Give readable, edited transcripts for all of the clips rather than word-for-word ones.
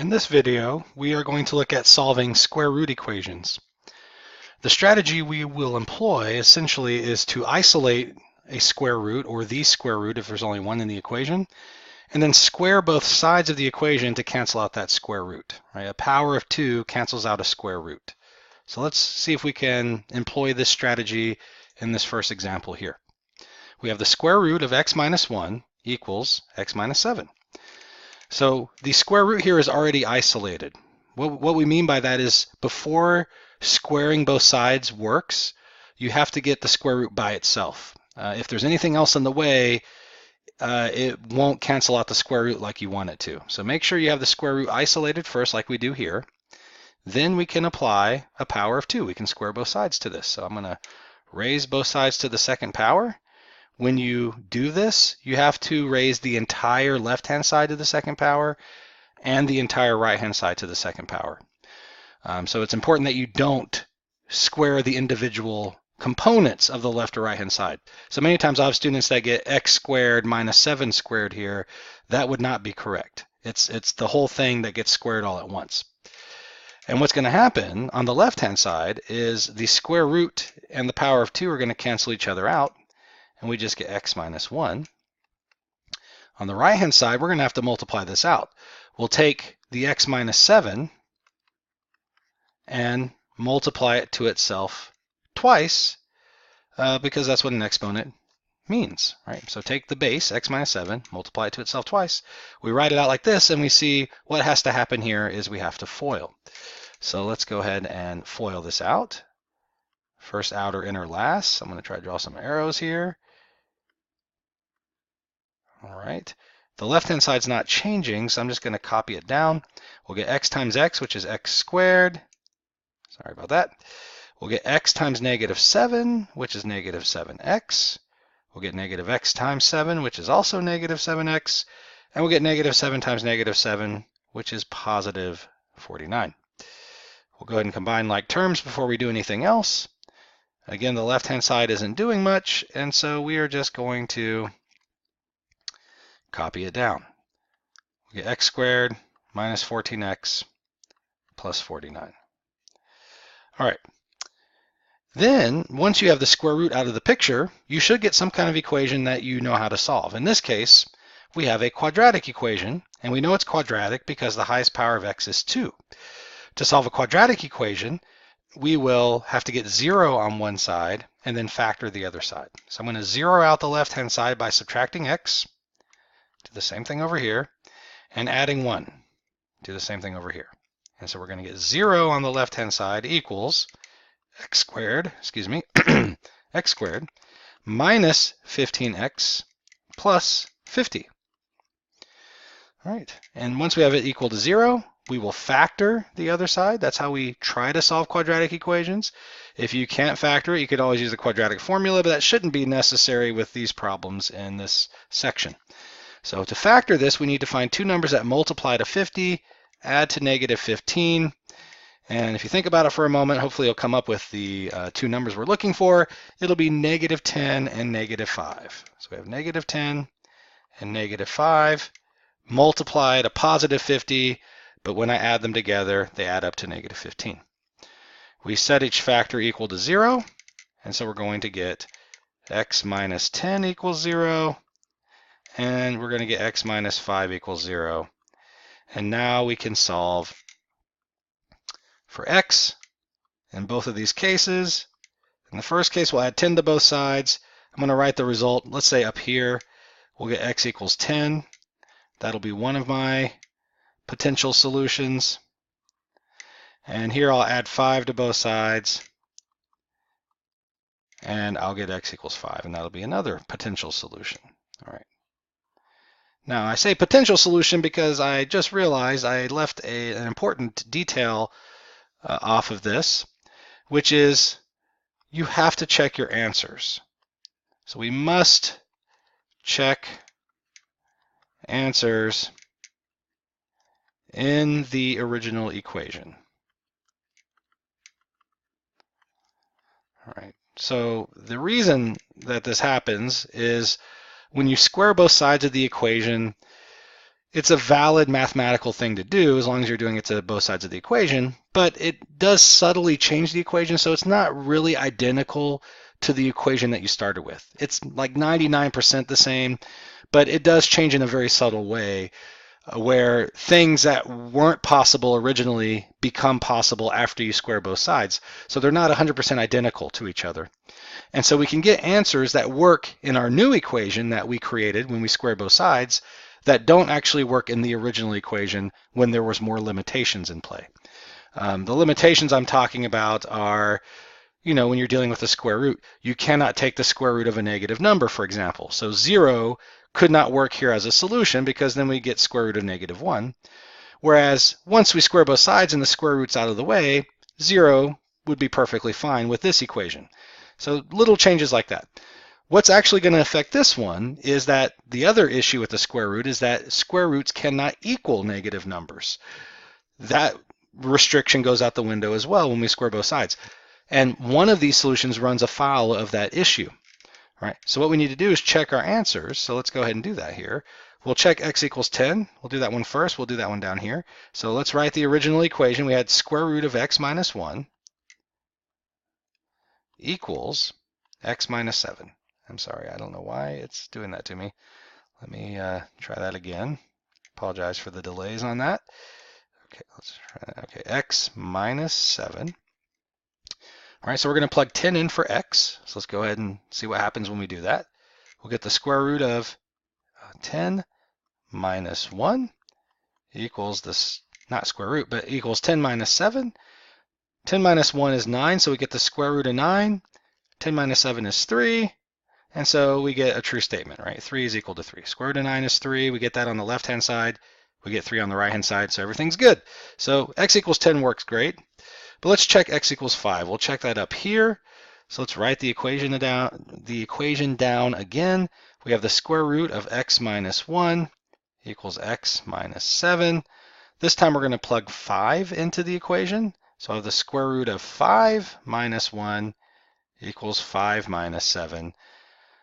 In this video, we are going to look at solving square root equations. The strategy we will employ essentially is to isolate a square root, or the square root if there's only one in the equation, and then square both sides of the equation to cancel out that square root. Right? A power of 2 cancels out a square root. So let's see if we can employ this strategy in this first example here. We have the square root of x minus 1 equals x minus 7. So the square root here is already isolated. What we mean by that is before squaring both sides works, you have to get the square root by itself. If there's anything else in the way, it won't cancel out the square root like you want it to. So make sure you have the square root isolated first, like we do here. Then we can apply a power of 2. We can square both sides to this. So I'm going to raise both sides to the second power. When you do this, you have to raise the entire left-hand side to the second power and the entire right-hand side to the second power. So it's important that you don't square the individual components of the left or right-hand side. So many times I have students that get x squared minus 7 squared here. That would not be correct. It's the whole thing that gets squared all at once. And what's going to happen on the left-hand side is the square root and the power of 2 are going to cancel each other out, and we just get x minus 1. On the right-hand side, we're going to have to multiply this out. We'll take the x minus 7 and multiply it to itself twice, because that's what an exponent means, right? So take the base, x minus 7, multiply it to itself twice. We write it out like this, and we see what has to happen here is we have to FOIL. So let's go ahead and FOIL this out. First outer, inner, last. I'm going to try to draw some arrows here. All right. The left-hand side's not changing, so I'm just going to copy it down. We'll get x times x, which is x squared. Sorry about that. We'll get x times negative 7, which is negative 7x. We'll get negative x times 7, which is also negative 7x. And we'll get negative 7 times negative 7, which is positive 49. We'll go ahead and combine like terms before we do anything else. Again, the left-hand side isn't doing much, and so we are just going to copy it down. We get x squared minus 14x plus 49. All right. Then, once you have the square root out of the picture, you should get some kind of equation that you know how to solve. In this case, we have a quadratic equation, and we know it's quadratic because the highest power of x is 2. To solve a quadratic equation, we will have to get 0 on one side and then factor the other side. So I'm going to 0 out the left-hand side by subtracting x, do the same thing over here, and adding 1, do the same thing over here. And so we're going to get 0 on the left-hand side equals x squared minus 15x plus 50. All right, and once we have it equal to 0, we will factor the other side. That's how we try to solve quadratic equations. If you can't factor it, you could always use the quadratic formula, but that shouldn't be necessary with these problems in this section. So to factor this, we need to find two numbers that multiply to 50, add to negative 15. And if you think about it for a moment, hopefully you'll come up with the two numbers we're looking for. It'll be negative 10 and negative 5. So we have negative 10 and negative 5 multiply to positive 50, but when I add them together, they add up to negative 15. We set each factor equal to 0, and so we're going to get x minus 10 equals 0, and we're going to get x minus 5 equals 0. And now we can solve for x in both of these cases. In the first case, we'll add 10 to both sides. I'm going to write the result. Let's say up here, we'll get x equals 10. That'll be one of my potential solutions. And here I'll add 5 to both sides, and I'll get x equals 5, and that'll be another potential solution. All right. Now, I say potential solution because I just realized I left an important detail off of this, which is you have to check your answers. So we must check answers in the original equation. All right. So the reason that this happens is when you square both sides of the equation, It's a valid mathematical thing to do as long as you're doing it to both sides of the equation, but it does subtly change the equation, so it's not really identical to the equation that you started with. It's like 99% the same, but it does change in a very subtle way where things that weren't possible originally become possible after you square both sides. So they're not 100% identical to each other. And so we can get answers that work in our new equation that we created when we square both sides that don't actually work in the original equation when there was more limitations in play. The limitations I'm talking about are, when you're dealing with a square root, you cannot take the square root of a negative number, for example. So 0 could not work here as a solution because then we get square root of -1. Whereas once we square both sides and the square root's out of the way, 0 would be perfectly fine with this equation. So little changes like that. What's actually going to affect this one is that the other issue with the square root is that square roots cannot equal negative numbers. That restriction goes out the window as well when we square both sides. And one of these solutions runs afoul of that issue. All right, so what we need to do is check our answers. So let's go ahead and do that here. We'll check x equals 10. We'll do that one first. We'll do that one down here. So let's write the original equation. We had square root of x minus 1 equals x minus 7. I'm sorry, I don't know why it's doing that to me. Let me try that again. Apologize for the delays on that. Okay, let's try that. Okay, x minus 7. All right, so we're going to plug 10 in for x. So let's go ahead and see what happens when we do that. We'll get the square root of 10 minus 1 equals this, not square root, but equals 10 minus 7. 10 minus 1 is 9, so we get the square root of 9. 10 minus 7 is 3. And so we get a true statement, right? 3 is equal to 3. Square root of 9 is 3. We get that on the left-hand side. We get 3 on the right-hand side, so everything's good. So x equals 10 works great. But let's check x equals 5. We'll check that up here. So let's write the equation down again. We have the square root of x minus 1 equals x minus 7. This time we're going to plug 5 into the equation. So I have the square root of 5 minus 1 equals 5 minus 7.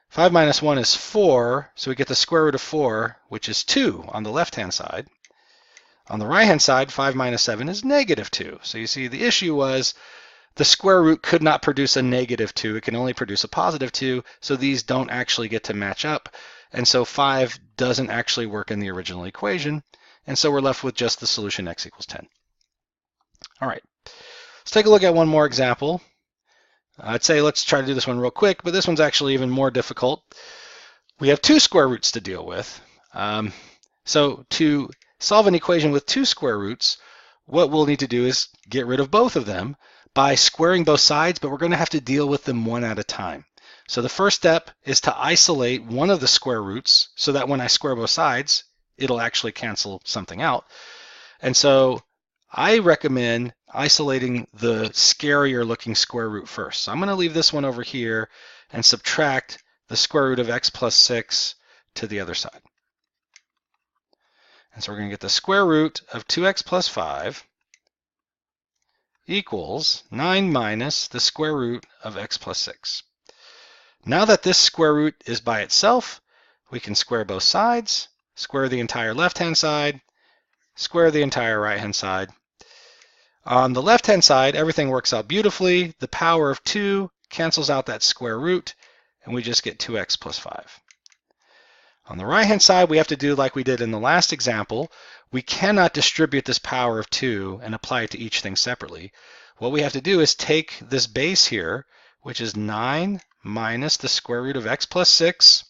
5 minus 1 is 4, so we get the square root of 4, which is 2 on the left-hand side. On the right-hand side, 5 minus 7 is -2. So you see the issue was the square root could not produce a -2. It can only produce a +2, so these don't actually get to match up. And so 5 doesn't actually work in the original equation. And so we're left with just the solution x equals 10. All right, let's take a look at one more example. I'd say let's try to do this one real quick, but this one's actually even more difficult. We have 2 square roots to deal with. So to solve an equation with 2 square roots, what we'll need to do is get rid of both of them by squaring both sides, but we're going to have to deal with them one at a time. So the first step is to isolate one of the square roots so that when I square both sides, it'll actually cancel something out. And so I recommend isolating the scarier looking square root first. So I'm going to leave this one over here and subtract the square root of x plus 6 to the other side. And so we're going to get the square root of 2x plus 5 equals 9 minus the square root of x plus 6. Now that this square root is by itself, we can square both sides, square the entire left-hand side, square the entire right-hand side. On the left-hand side, everything works out beautifully. The power of 2 cancels out that square root, and we just get 2x plus 5. On the right-hand side, we have to do like we did in the last example. We cannot distribute this power of 2 and apply it to each thing separately. What we have to do is take this base here, which is 9 minus the square root of x plus 6,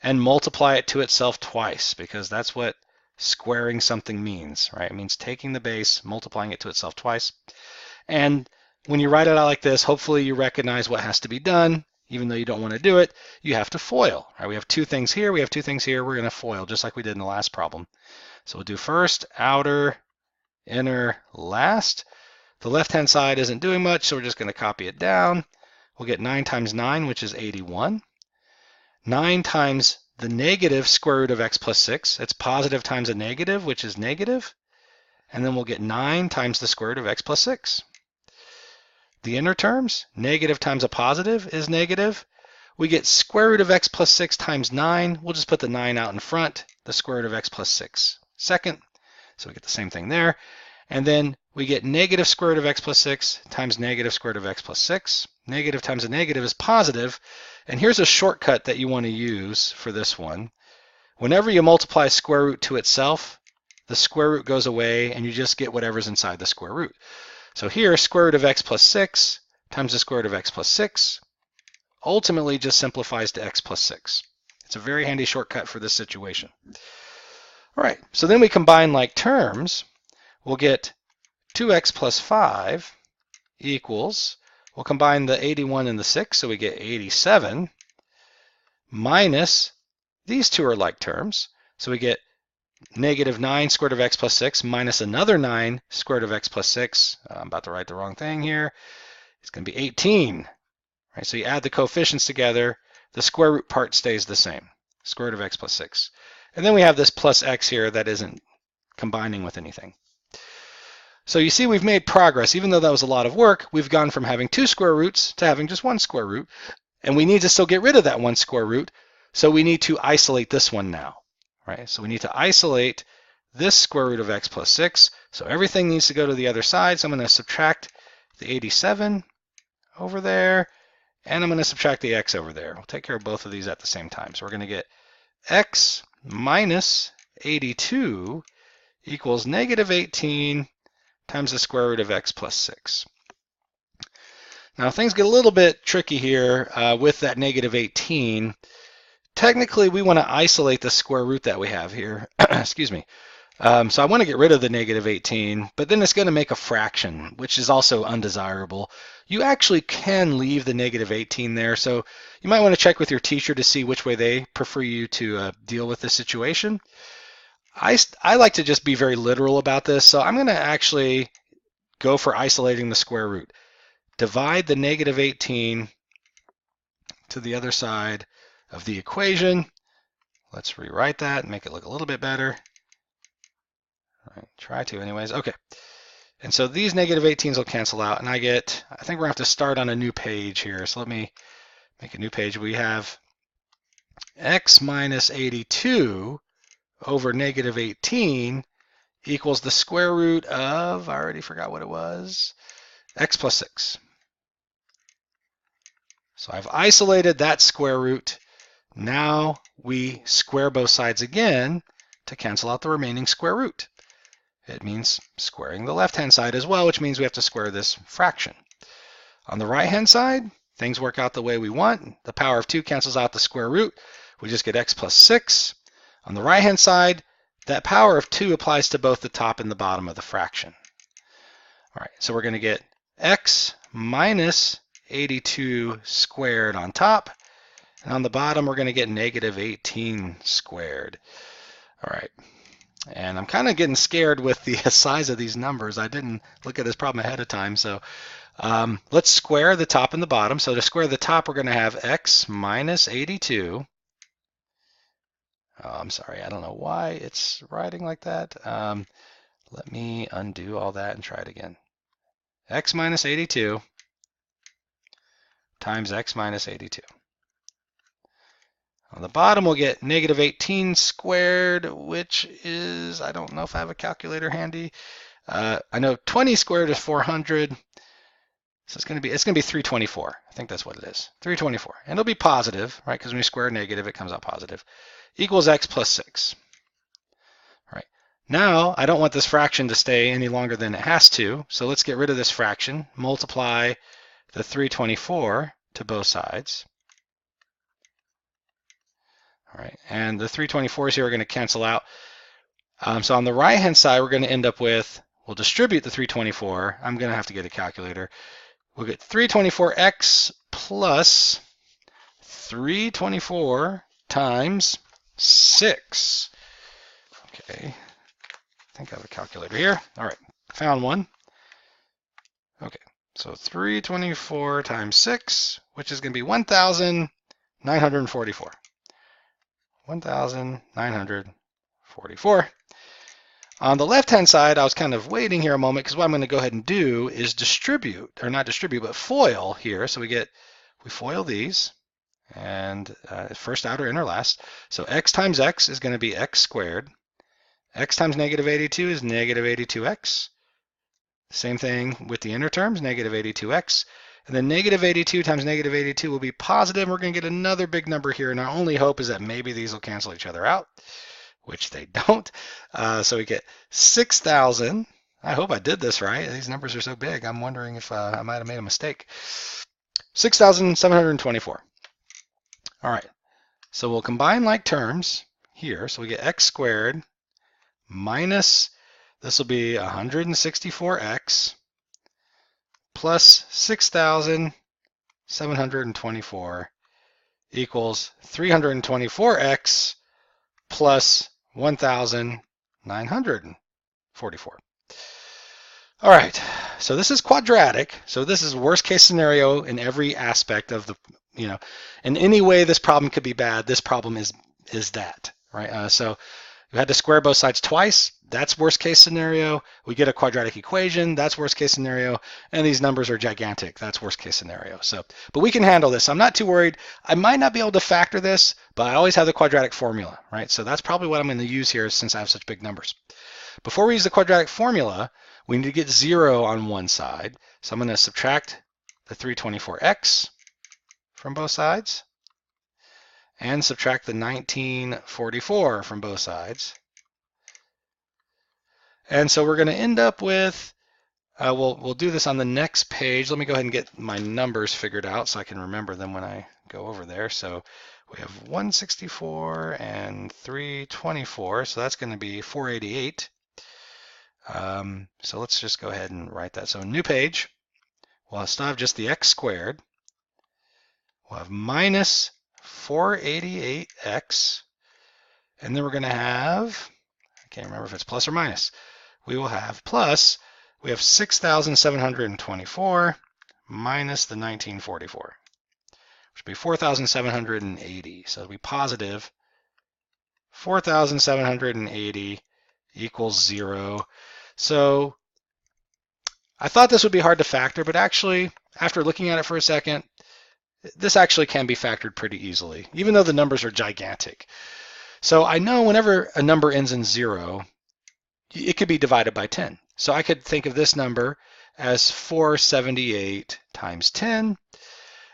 and multiply it to itself twice, because that's what squaring something means, right? It means taking the base, multiplying it to itself twice. And when you write it out like this, hopefully you recognize what has to be done. Even though you don't want to do it, you have to FOIL. Right? We have 2 things here, we have 2 things here. We're going to FOIL just like we did in the last problem. So we'll do first, outer, inner, last. The left-hand side isn't doing much, so we're just going to copy it down. We'll get 9 times 9, which is 81. 9 times the negative square root of x plus 6. It's positive times a negative, which is negative. And then we'll get 9 times the square root of x plus 6. The inner terms, negative times a positive is negative. we get square root of x plus 6 times 9. We'll just put the 9 out in front, the square root of x plus 6 second. So we get the same thing there. And then we get negative square root of x plus 6 times negative square root of x plus 6. Negative times a negative is positive. And here's a shortcut that you want to use for this one. Whenever you multiply square root to itself, the square root goes away and you just get whatever's inside the square root. So here, square root of x plus 6 times the square root of x plus 6 ultimately just simplifies to x plus 6. It's a very handy shortcut for this situation. All right, so then we combine like terms. We'll get 2x plus 5 equals, we'll combine the 81 and the 6, so we get 87, minus, these two are like terms, so we get negative 9 square root of x plus 6 minus another 9 square root of x plus 6. I'm about to write the wrong thing here. It's going to be 18. Right, so you add the coefficients together, the square root part stays the same, square root of x plus 6. And then we have this plus x here that isn't combining with anything. So you see we've made progress. Even though that was a lot of work, we've gone from having 2 square roots to having just 1 square root. And we need to still get rid of that 1 square root. So we need to isolate this one now. Right? So we need to isolate this square root of x plus 6. So everything needs to go to the other side. So I'm going to subtract the 87 over there. And I'm going to subtract the x over there. We'll take care of both of these at the same time. So we're going to get x minus 82 equals negative 18 times the square root of x plus 6. Now things get a little bit tricky here with that negative 18. Technically, we want to isolate the square root that we have here. Excuse me. So I want to get rid of the negative 18, but then it's going to make a fraction, which is also undesirable. You actually can leave the negative 18 there, so you might want to check with your teacher to see which way they prefer you to deal with this situation. I like to just be very literal about this, so I'm going to actually go for isolating the square root. Divide the negative 18 to the other side of the equation. Let's rewrite that and make it look a little bit better. All right, try to anyways. Okay. And so these negative 18s will cancel out, and I think we're going to have to start on a new page here. So let me make a new page. We have x minus 82 over negative 18 equals the square root of, I already forgot what it was, x plus 6. So I've isolated that square root. Now we square both sides again to cancel out the remaining square root. It means squaring the left-hand side as well, which means we have to square this fraction. On the right-hand side, things work out the way we want. The power of 2 cancels out the square root. We just get x plus 6. On the right-hand side, that power of 2 applies to both the top and the bottom of the fraction. All right, so we're going to get x minus 82 squared on top. And on the bottom, we're going to get negative 18 squared. All right. And I'm kind of getting scared with the size of these numbers. I didn't look at this problem ahead of time. So let's square the top and the bottom. So to square the top, we're going to have x minus 82. Oh, I'm sorry. I don't know why it's writing like that. Let me undo all that and try it again. X minus 82 times x minus 82. On the bottom, we'll get negative 18 squared, which is, I don't know if I have a calculator handy. I know 20 squared is 400. So it's going to be 324. I think that's what it is. 324. And it'll be positive, right? Because when you square negative, it comes out positive. Equals x plus 6. All right. Now, I don't want this fraction to stay any longer than it has to. So let's get rid of this fraction. Multiply the 324 to both sides. All right, and the 324s here are going to cancel out. So on the right-hand side, we're going to end up with, we'll distribute the 324. I'm going to have to get a calculator. We'll get 324x plus 324 times 6. Okay, I think I have a calculator here. All right, found one. Okay, so 324 times 6, which is going to be 1,944. 1,944. On the left-hand side, I was kind of waiting here a moment because what I'm going to go ahead and do is distribute, or not distribute, but FOIL here. So we FOIL these, and first, outer, inner, last. So x times x is going to be x squared. X times negative 82 is negative 82x. Same thing with the inner terms, negative 82x. And then negative 82 times negative 82 will be positive. We're going to get another big number here. And our only hope is that maybe these will cancel each other out, which they don't. So we get 6,000. I hope I did this right. These numbers are so big. I'm wondering if I might have made a mistake. 6,724. All right. So we'll combine like terms here. So we get x squared minus, this will be 164x plus 6,724 equals 324x plus 1,944. All right, so this is quadratic. So this is worst case scenario in every aspect of the, in any way this problem could be bad, this problem is that, right? So we had to square both sides twice. That's worst case scenario. We get a quadratic equation. That's worst case scenario. And these numbers are gigantic. That's worst case scenario. So, but we can handle this. I'm not too worried. I might not be able to factor this, but I always have the quadratic formula, right? So that's probably what I'm going to use here since I have such big numbers. Before we use the quadratic formula, we need to get 0 on one side. So I'm going to subtract the 324x from both sides and subtract the 1944 from both sides. And so we're going to end up with, we'll do this on the next page. Let me go ahead and get my numbers figured out so I can remember them when I go over there. So we have 164 and 324, so that's going to be 488. So let's just go ahead and write that. So new page, we'll still have just the x squared. We'll have minus 488x, and then we're going to have, I can't remember if it's plus or minus, we will have plus, we have 6,724 minus the 1944, which would be 4,780. So it'll be positive 4,780 equals 0. So I thought this would be hard to factor, but actually, after looking at it for a second, this actually can be factored pretty easily, even though the numbers are gigantic. So I know whenever a number ends in 0, it could be divided by 10. So I could think of this number as 478 times 10,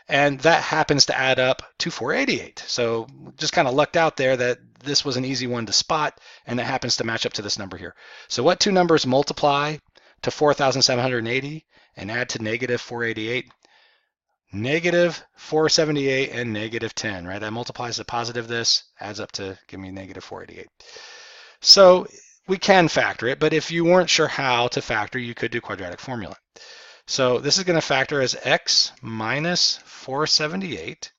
and that happens to add up to 488. So just kind of lucked out there that this was an easy one to spot, and it happens to match up to this number here. So what two numbers multiply to 4,780 and add to negative 488? Negative 478 and negative 10, right? That multiplies the positive this, adds up to give me negative 488. So we can factor it, but if you weren't sure how to factor, you could do quadratic formula. So this is going to factor as x minus 478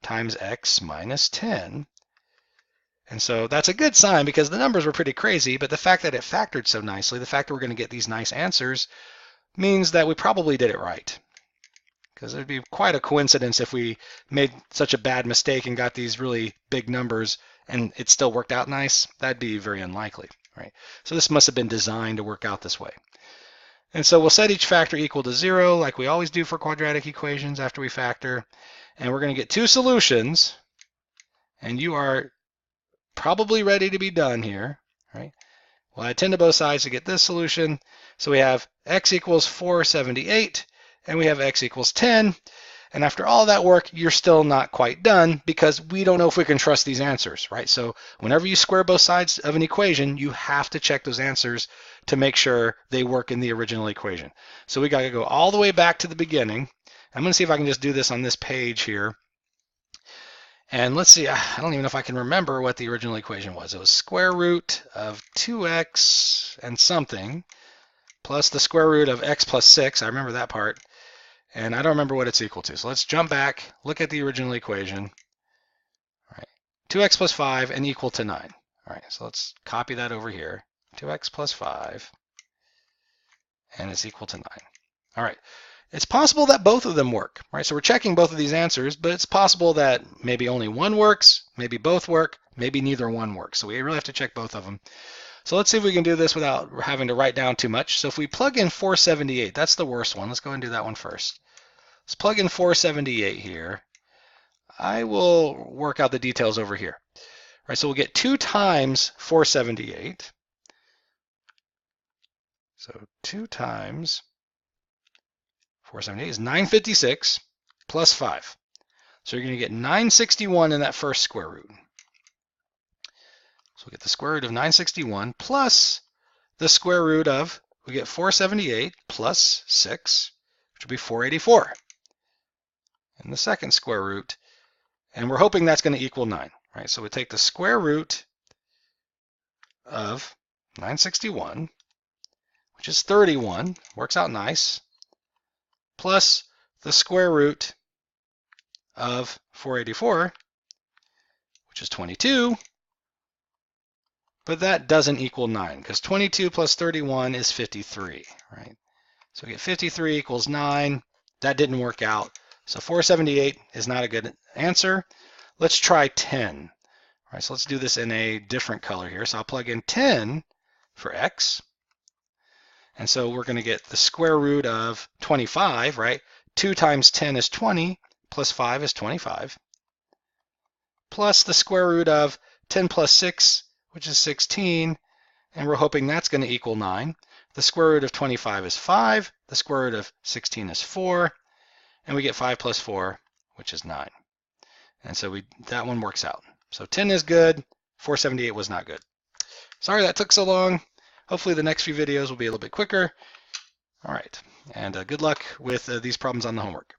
times x minus 10. And so that's a good sign because the numbers were pretty crazy, but the fact that it factored so nicely, the fact that we're going to get these nice answers, means that we probably did it right. Because it would be quite a coincidence if we made such a bad mistake and got these really big numbers and it still worked out nice. That'd be very unlikely, right? So this must have been designed to work out this way. And so we'll set each factor equal to 0 like we always do for quadratic equations after we factor. And we're going to get two solutions. And you are probably ready to be done here, right? Well, I tend to both sides to get this solution. So we have x equals 478. And we have x equals 10. And after all that work, you're still not quite done because we don't know if we can trust these answers, right? So whenever you square both sides of an equation, you have to check those answers to make sure they work in the original equation. So we got to go all the way back to the beginning. I'm going to see if I can just do this on this page here. And let's see, I don't even know if I can remember what the original equation was. It was square root of 2x and something plus the square root of x plus 6. I remember that part. And I don't remember what it's equal to. So let's jump back, look at the original equation. All right, 2x plus 5 and equal to 9. All right, so let's copy that over here. 2x plus 5, and it's equal to 9. All right, it's possible that both of them work, right? So we're checking both of these answers, but it's possible that maybe only one works, maybe both work, maybe neither one works. So we really have to check both of them. So let's see if we can do this without having to write down too much. So if we plug in 478, that's the worst one. Let's go ahead and do that one first. Let's plug in 478 here. I will work out the details over here. All right, so we'll get 2 times 478. So 2 times 478 is 956 plus 5. So you're going to get 961 in that first square root. So we'll get the square root of 961 plus the square root of, we get 478 plus 6, which would be 484 in the second square root. And we're hoping that's going to equal 9, right? So we take the square root of 961, which is 31, works out nice, plus the square root of 484, which is 22, but that doesn't equal 9, because 22 plus 31 is 53, right? So we get 53 equals 9. That didn't work out. So 478 is not a good answer. Let's try 10. All right, so let's do this in a different color here. So I'll plug in 10 for x. And so we're going to get the square root of 25, right? 2 times 10 is 20, plus 5 is 25, plus the square root of 10 plus 6, which is 16, and we're hoping that's going to equal 9. The square root of 25 is 5, the square root of 16 is 4, and we get 5 plus 4, which is 9. And so that one works out. So 10 is good, 478 was not good. Sorry that took so long. Hopefully the next few videos will be a little bit quicker. All right, and good luck with these problems on the homework.